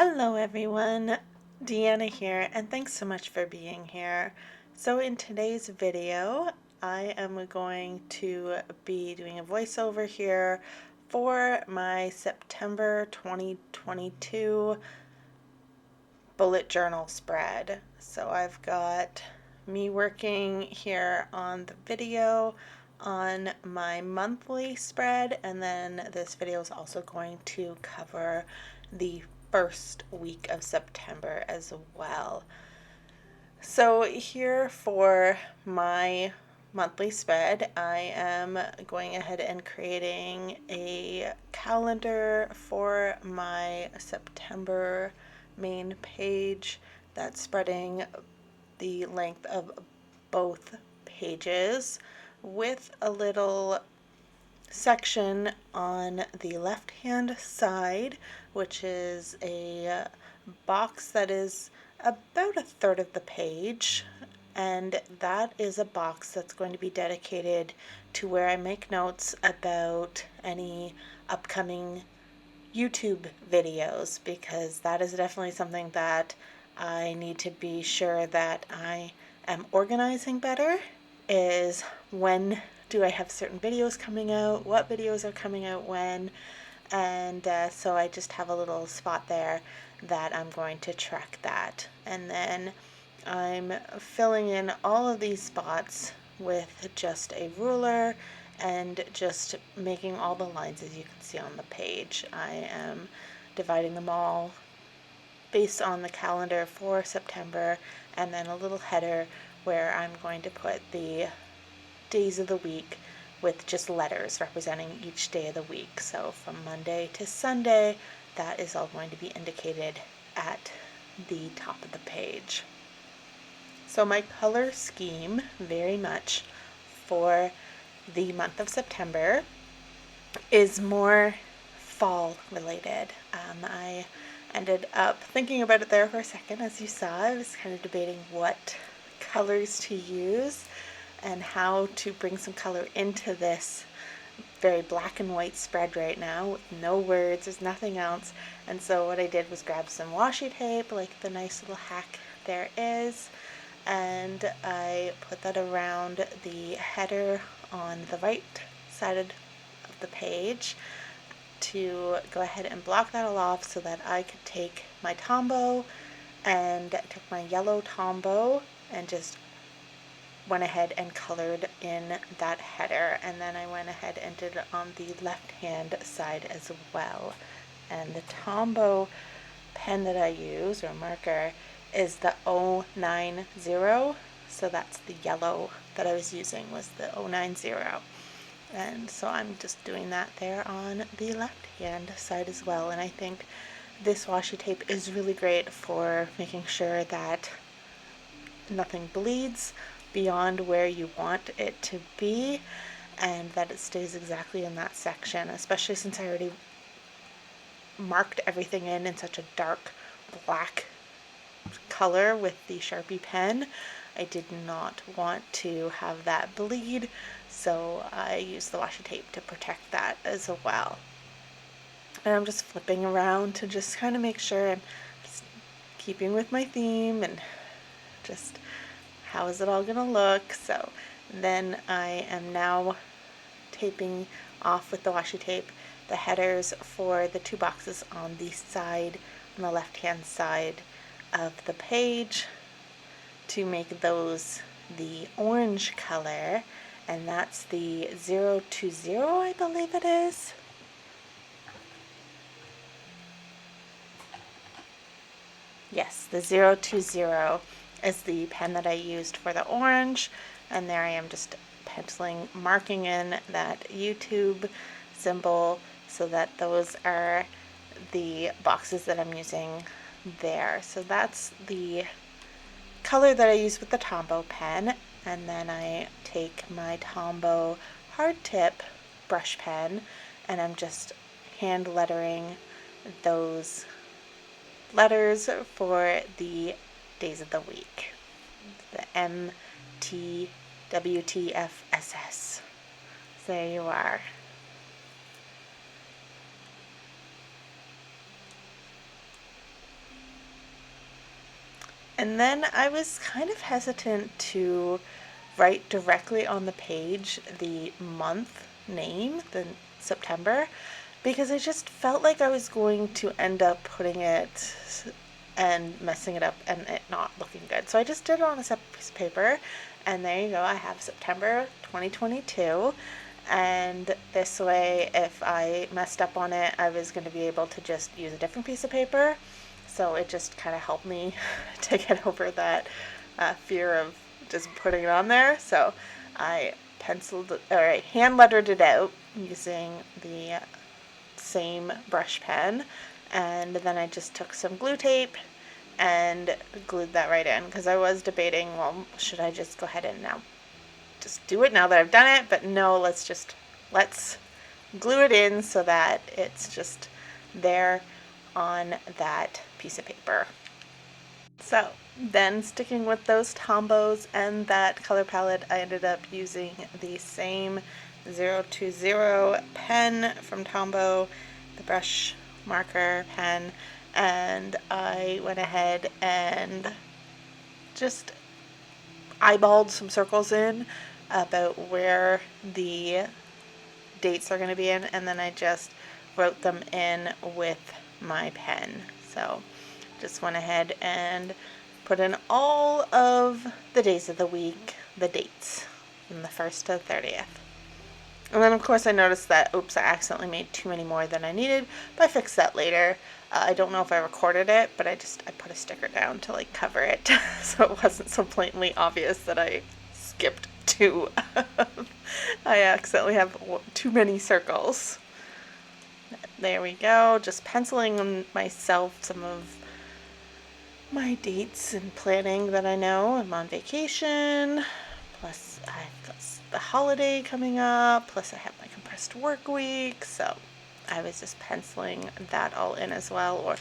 Hello everyone, Deanna here, and thanks so much for being here. So in today's video, I am going to be doing a voiceover here for my September 2022 bullet journal spread. So I've got me working here on the video on my monthly spread, and then this video is also going to cover the first week of September as well. So here for my monthly spread, I am going ahead and creating a calendar for my September main page that's spreading the length of both pages with a little section on the left hand side, which is a box that is about a third of the page, and that is a box that's going to be dedicated to where I make notes about any upcoming YouTube videos, because that is definitely something that I need to be sure that I am organizing better, is when do I have certain videos coming out, what videos are coming out when, and so I just have a little spot there that I'm going to track that. And then I'm filling in all of these spots with just a ruler and just making all the lines as you can see on the page. I am dividing them all based on the calendar for September, and then a little header where I'm going to put the days of the week with just letters representing each day of the week. So from Monday to Sunday, that is all going to be indicated at the top of the page. So my color scheme very much for the month of September is more fall related. I ended up thinking about it there for a second. As you saw, I was kind of debating what colors to use and how to bring some color into this very black and white spread right now with no words, there's nothing else. And so what I did was grab some washi tape, like the nice little hack there is, and I put that around the header on the right side of the page to go ahead and block that all off so that I could take my Tombow and took my yellow Tombow and just went ahead and colored in that header, and then I went ahead and did it on the left hand side as well. And the Tombow pen that I use, or marker, is the 090, so that's the yellow that I was using, was the 090. And so I'm just doing that there on the left hand side as well. And I think this washi tape is really great for making sure that nothing bleeds beyond where you want it to be, and that it stays exactly in that section, especially since I already marked everything in such a dark black color with the Sharpie pen. I did not want to have that bleed, so I used the washi tape to protect that as well. And I'm just flipping around to just kind of make sure I'm just keeping with my theme and just how is it all gonna look. So then I am now taping off with the washi tape the headers for the two boxes on the side, on the left hand side of the page, to make those the orange color, and that's the 020, I believe it is. Yes, the 020 is the pen that I used for the orange, and there I am just penciling, marking in that YouTube symbol so that those are the boxes that I'm using there. So that's the color that I use with the Tombow pen, and then I take my Tombow hard tip brush pen and I'm just hand lettering those letters for the days of the week. The MTWTFSS. So there you are. And then I was kind of hesitant to write directly on the page the month name, the September, because I just felt like I was going to end up putting it and messing it up and it not looking good. So I just did it on a separate piece of paper, and there you go. I have September 2022. And this way, if I messed up on it, I was going to be able to just use a different piece of paper. So it just kind of helped me to get over that fear of just putting it on there. So I hand lettered it out using the same brush pen, and then I just took some glue tape and glued that right in, because I was debating, well, should I just go ahead and now just do it now that I've done it? But no, let's glue it in so that it's just there on that piece of paper. So then, sticking with those Tombos and that color palette, I ended up using the same 020 pen from Tombow, the brush marker pen, and I went ahead and just eyeballed some circles in about where the dates are going to be in, and then I just wrote them in with my pen. So just went ahead and put in all of the days of the week, the dates, from the 1st to the 30th. And then, of course, I noticed that, oops, I accidentally made too many more than I needed, but I fixed that later. I don't know if I recorded it, but I put a sticker down to, like, cover it, so it wasn't so blatantly obvious that I skipped two. I accidentally have too many circles. There we go, just penciling myself some of my dates and planning that I know. I'm on vacation, plus I've got the holiday coming up, plus I have my compressed work week, so I was just penciling that all in as well. Or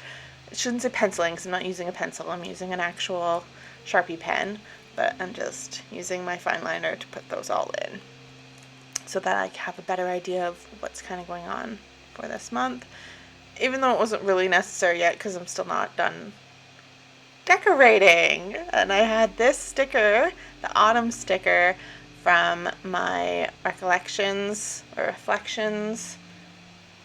I shouldn't say penciling, because I'm not using a pencil, I'm using an actual Sharpie pen, but I'm just using my fine liner to put those all in so that I have a better idea of what's kind of going on for this month, even though it wasn't really necessary yet because I'm still not done decorating. And I had this sticker, the autumn sticker, from my reflections.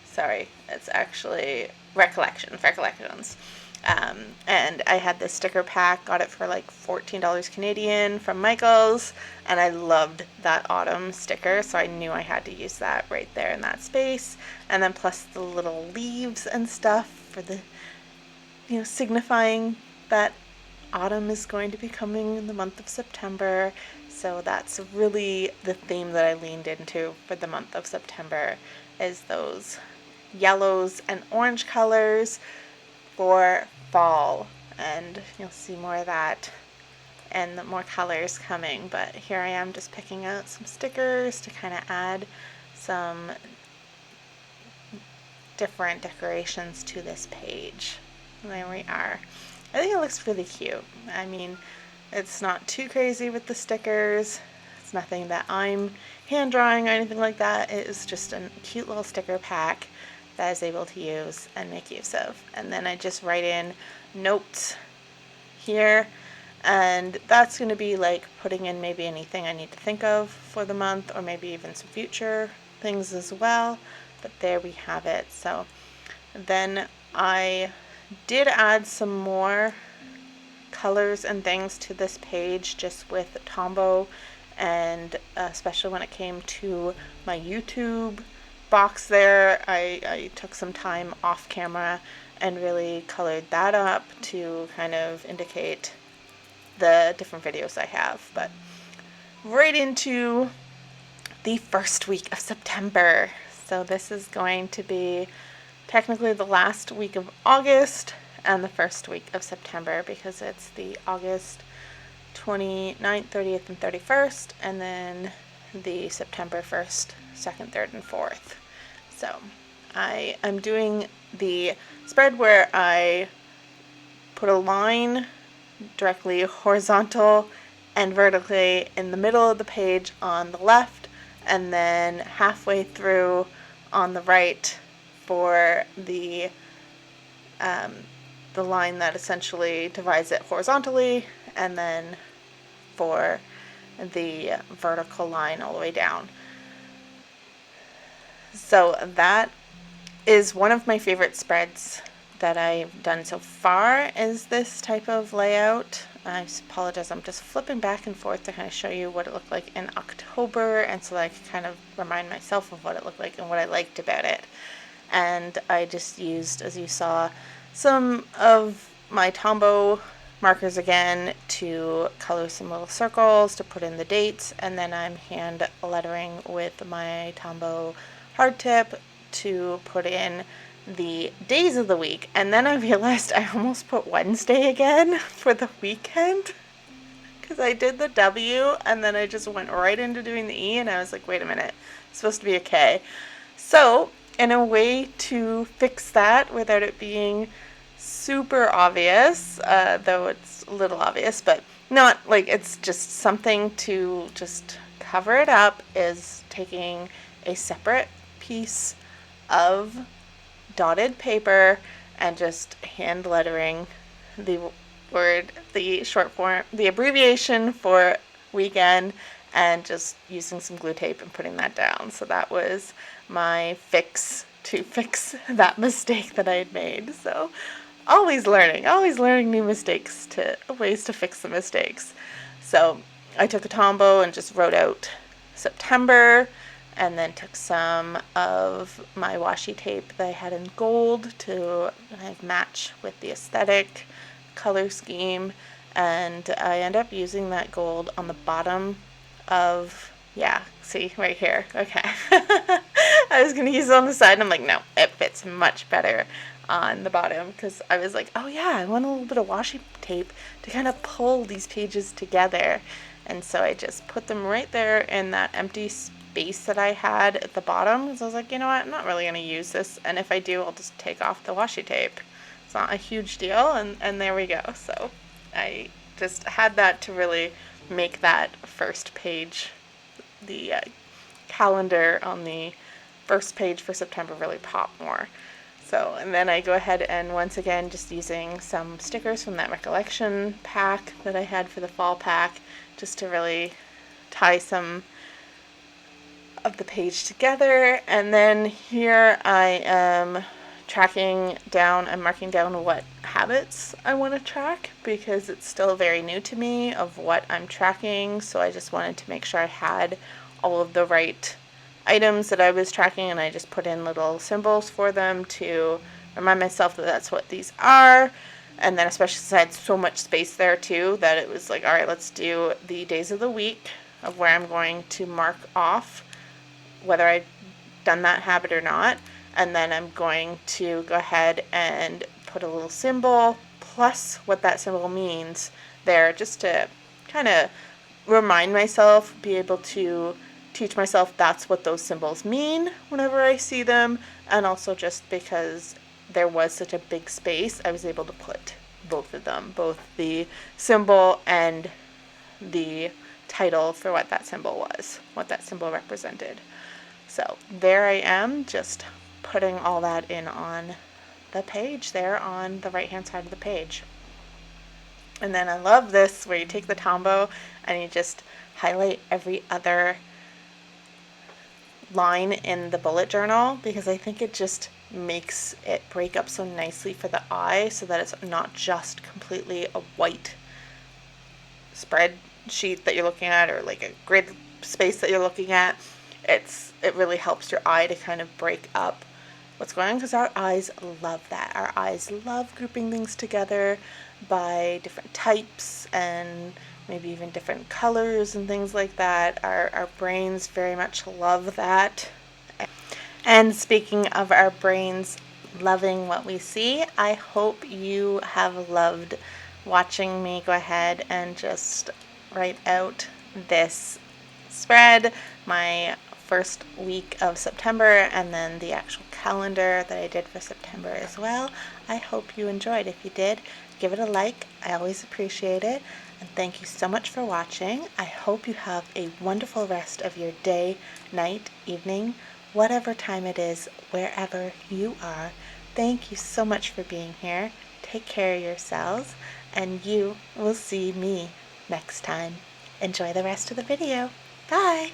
Sorry, it's actually recollections. And I had this sticker pack, got it for like $14 Canadian from Michael's, and I loved that autumn sticker, so I knew I had to use that right there in that space. And then plus the little leaves and stuff for the, signifying that autumn is going to be coming in the month of September. So that's really the theme that I leaned into for the month of September, is those yellows and orange colors for fall. And you'll see more of that and more colors coming. But here I am just picking out some stickers to kind of add some different decorations to this page. There we are. I think it looks really cute. I mean, it's not too crazy with the stickers. It's nothing that I'm hand drawing or anything like that. It is just a cute little sticker pack that I was able to use and make use of. And then I just write in notes here, and that's going to be like putting in maybe anything I need to think of for the month, or maybe even some future things as well. But there we have it. So then I did add some more colors and things to this page just with Tombow, and especially when it came to my YouTube box there, I took some time off camera and really colored that up to kind of indicate the different videos I have. But right into the first week of September. So this is going to be technically the last week of August and the first week of September, because it's the August 29th, 30th, and 31st, and then the September 1st, 2nd, 3rd, and 4th. So I'm doing the spread where I put a line directly horizontal and vertically in the middle of the page on the left, and then halfway through on the right for the the line that essentially divides it horizontally, and then for the vertical line all the way down. So that is one of my favorite spreads that I've done so far, is this type of layout. I apologize, I'm just flipping back and forth to kind of show you what it looked like in October, and so that I can kind of remind myself of what it looked like and what I liked about it. And I just used, as you saw, some of my Tombow markers again to color some little circles to put in the dates, and then I'm hand lettering with my Tombow hard tip to put in the days of the week. And then I realized I almost put Wednesday again for the weekend, because I did the W and then I just went right into doing the E, and I was like, wait a minute, it's supposed to be a K. So in a way to fix that without it being super obvious, though it's a little obvious, but not like, it's just something to just cover it up, is taking a separate piece of dotted paper and just hand lettering the word, the short form, the abbreviation for weekend, and just using some glue tape and putting that down. So that was my fix to fix that mistake that I had made. So always learning new mistakes, to ways to fix the mistakes. So I took a Tombow and just wrote out September, and then took some of my washi tape that I had in gold to kind of match with the aesthetic color scheme, and I end up using that gold on the bottom of, yeah, see right here, okay. I was going to use it on the side, and I'm like, no, it fits much better on the bottom, because I was like, oh yeah, I want a little bit of washi tape to kind of pull these pages together. And so I just put them right there in that empty space that I had at the bottom. So I was like, you know what, I'm not really going to use this, and if I do, I'll just take off the washi tape. It's not a huge deal, and there we go. So I just had that to really make that first page, the calendar on the first page for September, really pop more. So, and then I go ahead and once again just using some stickers from that recollection pack that I had for the fall pack, just to really tie some of the page together. And then here I am tracking down and marking down what habits I want to track, because it's still very new to me of what I'm tracking. So I just wanted to make sure I had all of the right items that I was tracking, and I just put in little symbols for them to remind myself that that's what these are. And then especially since I had so much space there too, that it was like, all right, let's do the days of the week of where I'm going to mark off whether I've done that habit or not. And then I'm going to go ahead and put a little symbol plus what that symbol means there, just to kind of remind myself, be able to teach myself that's what those symbols mean whenever I see them. And also just because there was such a big space, I was able to put both of them, both the symbol and the title for what that symbol was, what that symbol represented. So there I am, just putting all that in on the page there on the right hand side of the page. And then I love this where you take the Tombow and you just highlight every other line in the bullet journal, because I think it just makes it break up so nicely for the eye, so that it's not just completely a white spreadsheet that you're looking at, or like a grid space that you're looking at. It really helps your eye to kind of break up what's going on, because our eyes love that. Our eyes love grouping things together by different types and maybe even different colors and things like that. Our brains very much love that. And speaking of our brains loving what we see, I hope you have loved watching me go ahead and just write out this spread, my first week of September, and then the actual calendar that I did for September as well. I hope you enjoyed. If you did, give it a like. I always appreciate it. And thank you so much for watching. I hope you have a wonderful rest of your day, night, evening, whatever time it is, wherever you are. Thank you so much for being here. Take care of yourselves, and you will see me next time. Enjoy the rest of the video. Bye!